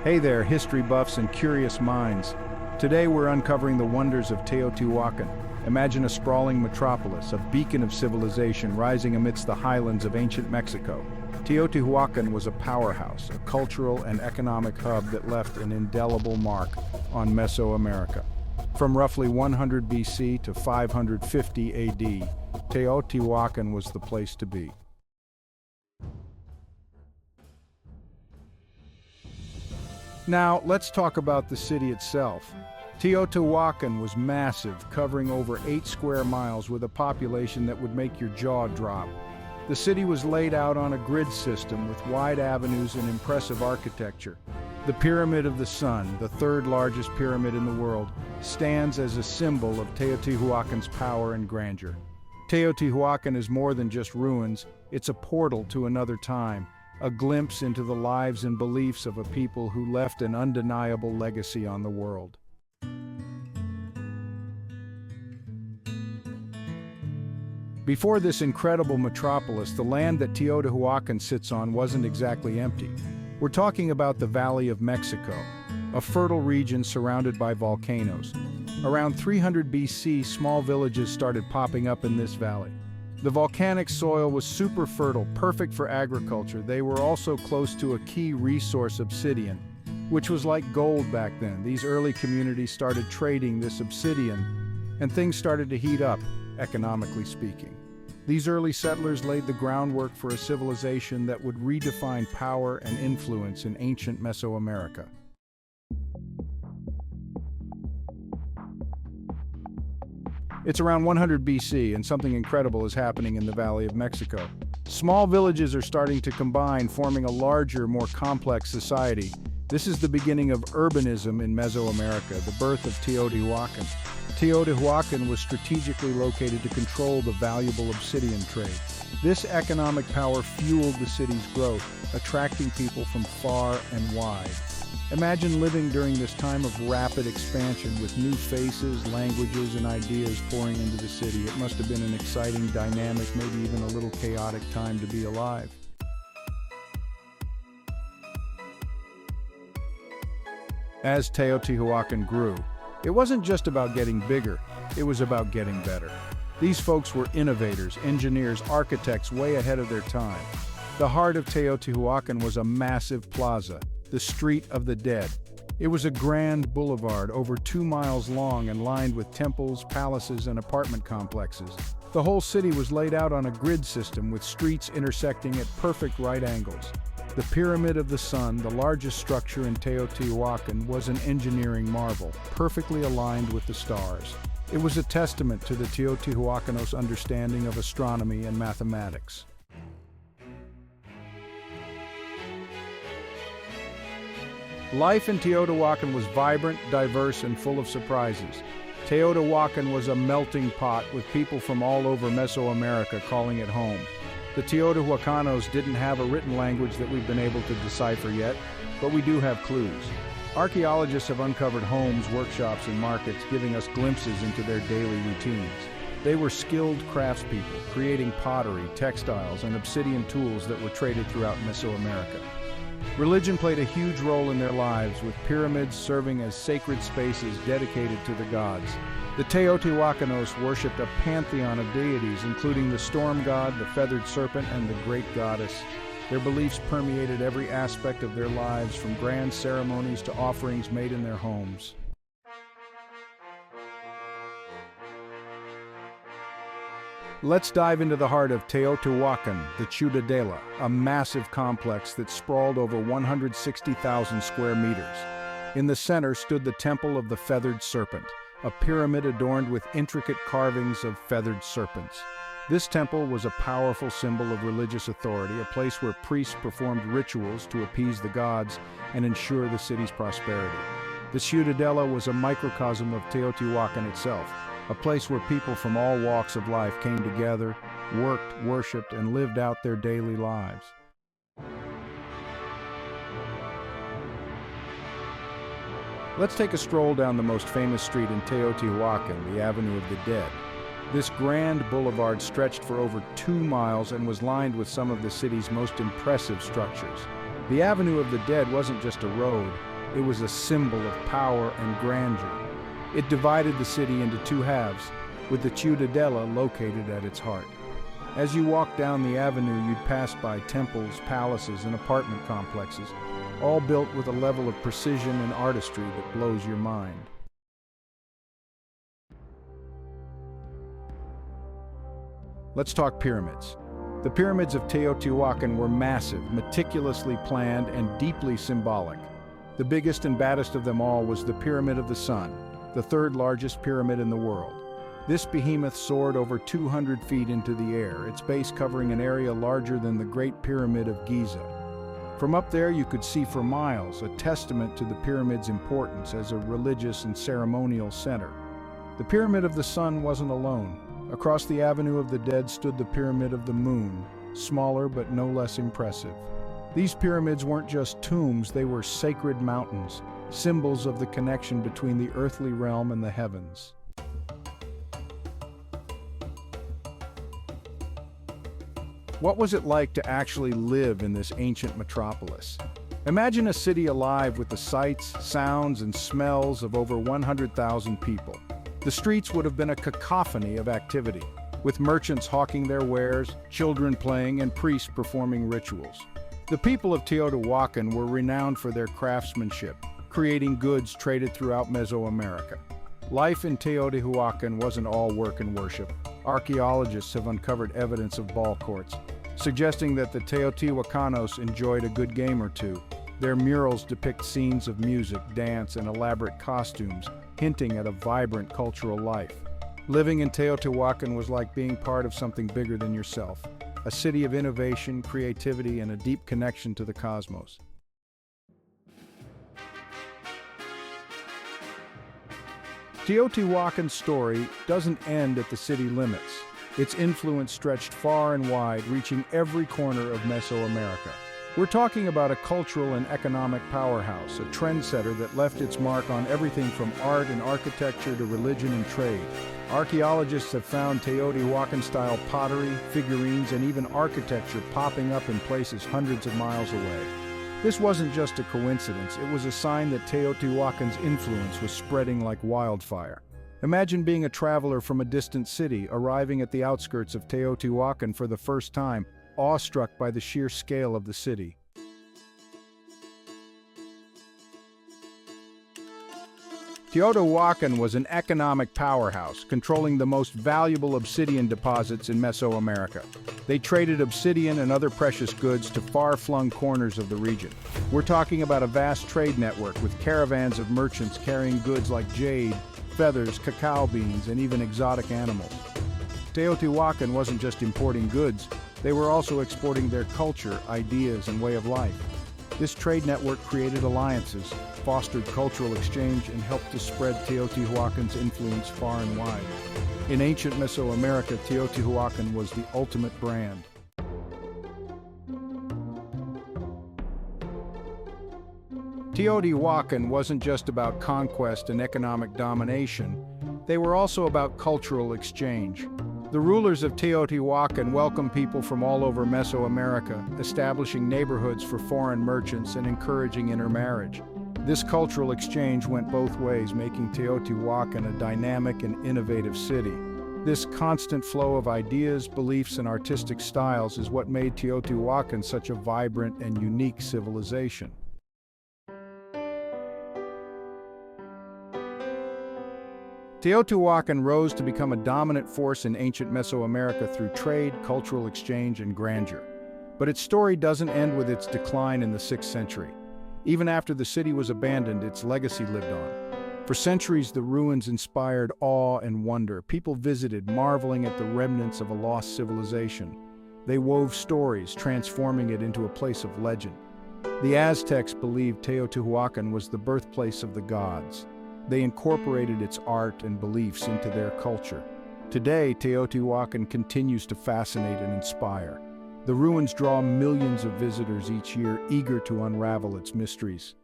Hey there, history buffs and curious minds. Today we're uncovering the wonders of Teotihuacan. Imagine a sprawling metropolis, a beacon of civilization rising amidst the highlands of ancient Mexico. Teotihuacan was a powerhouse, a cultural and economic hub that left an indelible mark on Mesoamerica. From roughly 100 BC to 550 AD, Teotihuacan was the place to be. Now, let's talk about the city itself. Teotihuacan was massive, covering over 8 square miles with a population that would make your jaw drop. The city was laid out on a grid system with wide avenues and impressive architecture. The Pyramid of the Sun, the third largest pyramid in the world, stands as a symbol of Teotihuacan's power and grandeur. Teotihuacan is more than just ruins, it's a portal to another time, a glimpse into the lives and beliefs of a people who left an undeniable legacy on the world. Before this incredible metropolis, the land that Teotihuacan sits on wasn't exactly empty. We're talking about the Valley of Mexico, a fertile region surrounded by volcanoes. Around 300 BC, small villages started popping up in this valley. The volcanic soil was super fertile, perfect for agriculture. They were also close to a key resource, obsidian, which was like gold back then. These early communities started trading this obsidian, and things started to heat up, economically speaking. These early settlers laid the groundwork for a civilization that would redefine power and influence in ancient Mesoamerica. It's around 100 BC, and something incredible is happening in the Valley of Mexico. Small villages are starting to combine, forming a larger, more complex society. This is the beginning of urbanism in Mesoamerica, the birth of Teotihuacan. Teotihuacan was strategically located to control the valuable obsidian trade. This economic power fueled the city's growth, attracting people from far and wide. Imagine living during this time of rapid expansion with new faces, languages, and ideas pouring into the city. It must have been an exciting, dynamic, maybe even a little chaotic time to be alive. As Teotihuacan grew, it wasn't just about getting bigger, it was about getting better. These folks were innovators, engineers, architects way ahead of their time. The heart of Teotihuacan was a massive plaza, the Street of the Dead. It was a grand boulevard over 2 miles long and lined with temples, palaces, and apartment complexes. The whole city was laid out on a grid system with streets intersecting at perfect right angles. The Pyramid of the Sun, the largest structure in Teotihuacan, was an engineering marvel, perfectly aligned with the stars. It was a testament to the Teotihuacanos' understanding of astronomy and mathematics. Life in Teotihuacan was vibrant, diverse, and full of surprises. Teotihuacan was a melting pot with people from all over Mesoamerica calling it home. The Teotihuacanos didn't have a written language that we've been able to decipher yet, but we do have clues. Archaeologists have uncovered homes, workshops, and markets, giving us glimpses into their daily routines. They were skilled craftspeople, creating pottery, textiles, and obsidian tools that were traded throughout Mesoamerica. Religion played a huge role in their lives, with pyramids serving as sacred spaces dedicated to the gods. The Teotihuacanos worshipped a pantheon of deities, including the storm god, the feathered serpent, and the great goddess. Their beliefs permeated every aspect of their lives, from grand ceremonies to offerings made in their homes. Let's dive into the heart of Teotihuacan, the Ciudadela, a massive complex that sprawled over 160,000 square meters. In the center stood the Temple of the Feathered Serpent, a pyramid adorned with intricate carvings of feathered serpents. This temple was a powerful symbol of religious authority, a place where priests performed rituals to appease the gods and ensure the city's prosperity. The Ciudadela was a microcosm of Teotihuacan itself, a place where people from all walks of life came together, worked, worshipped, and lived out their daily lives. Let's take a stroll down the most famous street in Teotihuacan, the Avenue of the Dead. This grand boulevard stretched for over 2 miles and was lined with some of the city's most impressive structures. The Avenue of the Dead wasn't just a road, It was a symbol of power and grandeur. It divided the city into two halves, with the Ciudadela located at its heart. As you walked down the avenue, you'd pass by temples, palaces, and apartment complexes, all built with a level of precision and artistry that blows your mind. Let's talk pyramids. The pyramids of Teotihuacan were massive, meticulously planned, and deeply symbolic. The biggest and baddest of them all was the Pyramid of the Sun, the third largest pyramid in the world. This behemoth soared over 200 feet into the air, its base covering an area larger than the Great Pyramid of Giza. From up there you could see for miles, a testament to the pyramid's importance as a religious and ceremonial center. The Pyramid of the Sun wasn't alone. Across the Avenue of the Dead stood the Pyramid of the Moon, smaller but no less impressive. These pyramids weren't just tombs, they were sacred mountains, symbols of the connection between the earthly realm and the heavens. What was it like to actually live in this ancient metropolis? Imagine a city alive with the sights, sounds, and smells of over 100,000 people. The streets would have been a cacophony of activity, with merchants hawking their wares, children playing, and priests performing rituals. The people of Teotihuacan were renowned for their craftsmanship, creating goods traded throughout Mesoamerica. Life in Teotihuacan wasn't all work and worship. Archaeologists have uncovered evidence of ball courts, suggesting that the Teotihuacanos enjoyed a good game or two. Their murals depict scenes of music, dance, and elaborate costumes, hinting at a vibrant cultural life. Living in Teotihuacan was like being part of something bigger than yourself, a city of innovation, creativity, and a deep connection to the cosmos. Teotihuacan's story doesn't end at the city limits. Its influence stretched far and wide, reaching every corner of Mesoamerica. We're talking about a cultural and economic powerhouse, a trendsetter that left its mark on everything from art and architecture to religion and trade. Archaeologists have found Teotihuacan-style pottery, figurines, and even architecture popping up in places hundreds of miles away. This wasn't just a coincidence, it was a sign that Teotihuacan's influence was spreading like wildfire. Imagine being a traveler from a distant city, arriving at the outskirts of Teotihuacan for the first time, awestruck by the sheer scale of the city. Teotihuacan was an economic powerhouse, controlling the most valuable obsidian deposits in Mesoamerica. They traded obsidian and other precious goods to far-flung corners of the region. We're talking about a vast trade network with caravans of merchants carrying goods like jade, feathers, cacao beans, and even exotic animals. Teotihuacan wasn't just importing goods, they were also exporting their culture, ideas, and way of life. This trade network created alliances, fostered cultural exchange, and helped to spread Teotihuacan's influence far and wide. In ancient Mesoamerica, Teotihuacan was the ultimate brand. Teotihuacan wasn't just about conquest and economic domination, they were also about cultural exchange. The rulers of Teotihuacan welcomed people from all over Mesoamerica, establishing neighborhoods for foreign merchants and encouraging intermarriage. This cultural exchange went both ways, making Teotihuacan a dynamic and innovative city. This constant flow of ideas, beliefs, and artistic styles is what made Teotihuacan such a vibrant and unique civilization. Teotihuacan rose to become a dominant force in ancient Mesoamerica through trade, cultural exchange, and grandeur. But its story doesn't end with its decline in the 6th century. Even after the city was abandoned, its legacy lived on. For centuries, the ruins inspired awe and wonder. People visited, marveling at the remnants of a lost civilization. They wove stories, transforming it into a place of legend. The Aztecs believed Teotihuacan was the birthplace of the gods. They incorporated its art and beliefs into their culture. Today, Teotihuacan continues to fascinate and inspire. The ruins draw millions of visitors each year, eager to unravel its mysteries.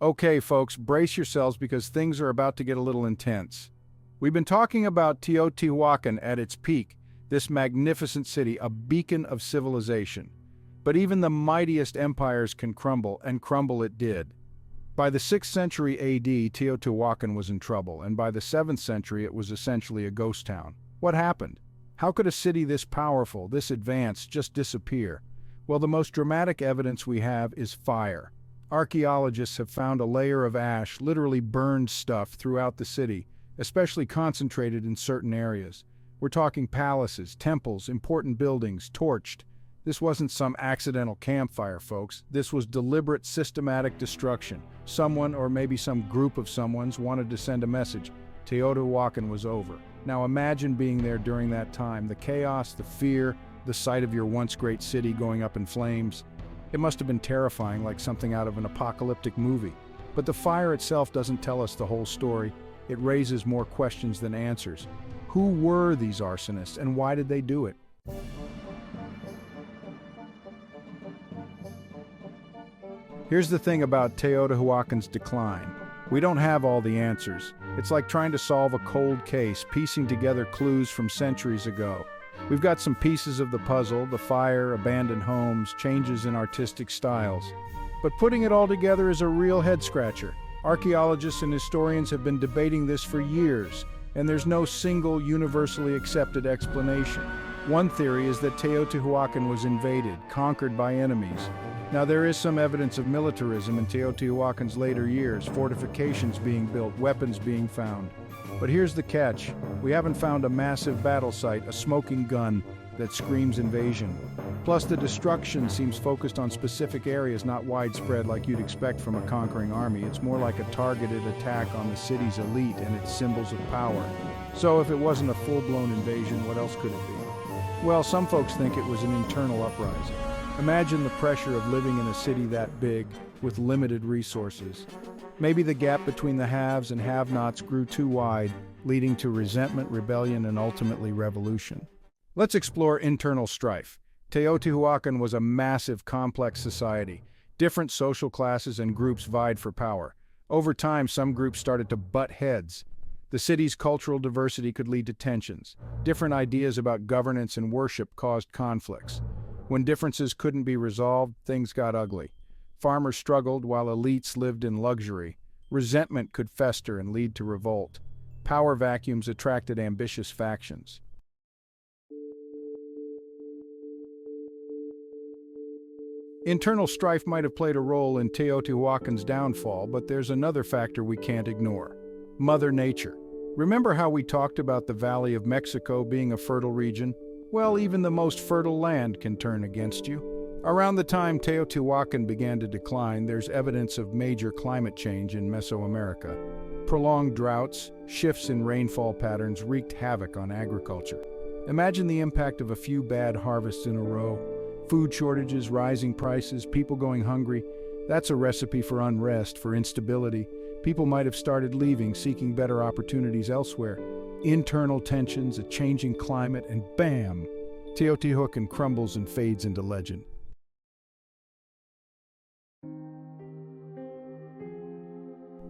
Okay, folks, brace yourselves because things are about to get a little intense. We've been talking about Teotihuacan at its peak, this magnificent city, a beacon of civilization. But even the mightiest empires can crumble, and crumble it did. By the 6th century AD, Teotihuacan was in trouble, and by the 7th century it was essentially a ghost town. What happened? How could a city this powerful, this advanced, just disappear? Well, the most dramatic evidence we have is fire. Archaeologists have found a layer of ash, literally burned stuff, throughout the city, especially concentrated in certain areas. We're talking palaces, temples, important buildings, torched. This wasn't some accidental campfire, folks. This was deliberate, systematic destruction. Someone, or maybe some group of someones, wanted to send a message. Teotihuacan was over. Now imagine being there during that time, the chaos, the fear, the sight of your once great city going up in flames. It must have been terrifying, like something out of an apocalyptic movie. But the fire itself doesn't tell us the whole story. It raises more questions than answers. Who were these arsonists, and why did they do it? Here's the thing about Teotihuacan's decline. We don't have all the answers. It's like trying to solve a cold case, piecing together clues from centuries ago. We've got some pieces of the puzzle, the fire, abandoned homes, changes in artistic styles. But putting it all together is a real head-scratcher. Archaeologists and historians have been debating this for years, and there's no single universally accepted explanation. One theory is that Teotihuacan was invaded, conquered by enemies. Now, there is some evidence of militarism in Teotihuacan's later years, fortifications being built, weapons being found. But here's the catch. We haven't found a massive battle site, a smoking gun that screams invasion. Plus, the destruction seems focused on specific areas, not widespread like you'd expect from a conquering army. It's more like a targeted attack on the city's elite and its symbols of power. So if it wasn't a full-blown invasion, what else could it be? Well, some folks think it was an internal uprising. Imagine the pressure of living in a city that big, with limited resources. Maybe the gap between the haves and have-nots grew too wide, leading to resentment, rebellion, and ultimately revolution. Let's explore internal strife. Teotihuacan was a massive, complex society. Different social classes and groups vied for power. Over time, some groups started to butt heads. The city's cultural diversity could lead to tensions. Different ideas about governance and worship caused conflicts. When differences couldn't be resolved, things got ugly. Farmers struggled while elites lived in luxury. Resentment could fester and lead to revolt. Power vacuums attracted ambitious factions. Internal strife might have played a role in Teotihuacan's downfall, but there's another factor we can't ignore: Mother Nature. Remember how we talked about the Valley of Mexico being a fertile region? Well, even the most fertile land can turn against you. Around the time Teotihuacan began to decline, there's evidence of major climate change in Mesoamerica. Prolonged droughts, shifts in rainfall patterns wreaked havoc on agriculture. Imagine the impact of a few bad harvests in a row. Food shortages, rising prices, people going hungry. That's a recipe for unrest, for instability. People might have started leaving, seeking better opportunities elsewhere. Internal tensions, a changing climate, and bam! Teotihuacan crumbles and fades into legend.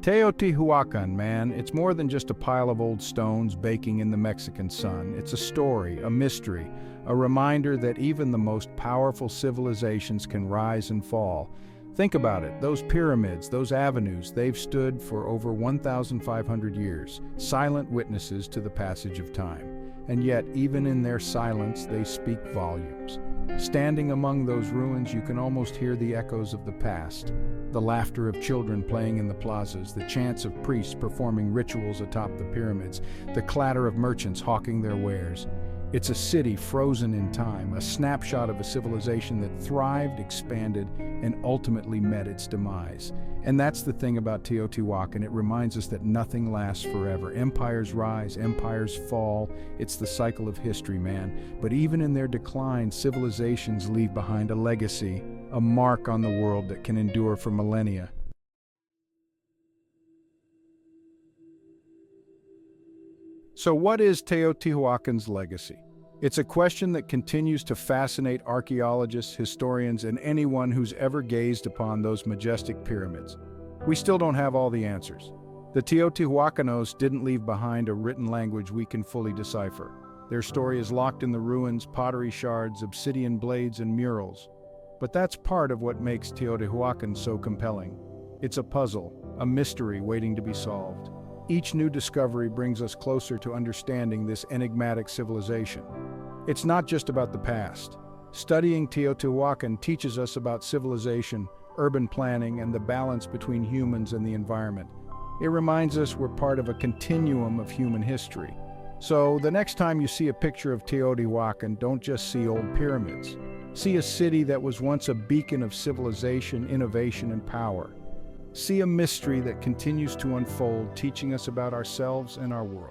Teotihuacan, man, it's more than just a pile of old stones baking in the Mexican sun. It's a story, a mystery, a reminder that even the most powerful civilizations can rise and fall. Think about it, those pyramids, those avenues, they've stood for over 1,500 years, silent witnesses to the passage of time. And yet, even in their silence, they speak volumes. Standing among those ruins, you can almost hear the echoes of the past. The laughter of children playing in the plazas, the chants of priests performing rituals atop the pyramids, the clatter of merchants hawking their wares. It's a city frozen in time, a snapshot of a civilization that thrived, expanded, and ultimately met its demise. And that's the thing about Teotihuacan. It reminds us that nothing lasts forever. Empires rise, empires fall. It's the cycle of history, man. But even in their decline, civilizations leave behind a legacy, a mark on the world that can endure for millennia. So what is Teotihuacan's legacy? It's a question that continues to fascinate archaeologists, historians, and anyone who's ever gazed upon those majestic pyramids. We still don't have all the answers. The Teotihuacanos didn't leave behind a written language we can fully decipher. Their story is locked in the ruins, pottery shards, obsidian blades, and murals. But that's part of what makes Teotihuacan so compelling. It's a puzzle, a mystery waiting to be solved. Each new discovery brings us closer to understanding this enigmatic civilization. It's not just about the past. Studying Teotihuacan teaches us about civilization, urban planning, and the balance between humans and the environment. It reminds us we're part of a continuum of human history. So, the next time you see a picture of Teotihuacan, don't just see old pyramids. See a city that was once a beacon of civilization, innovation, and power. See a mystery that continues to unfold, teaching us about ourselves and our world.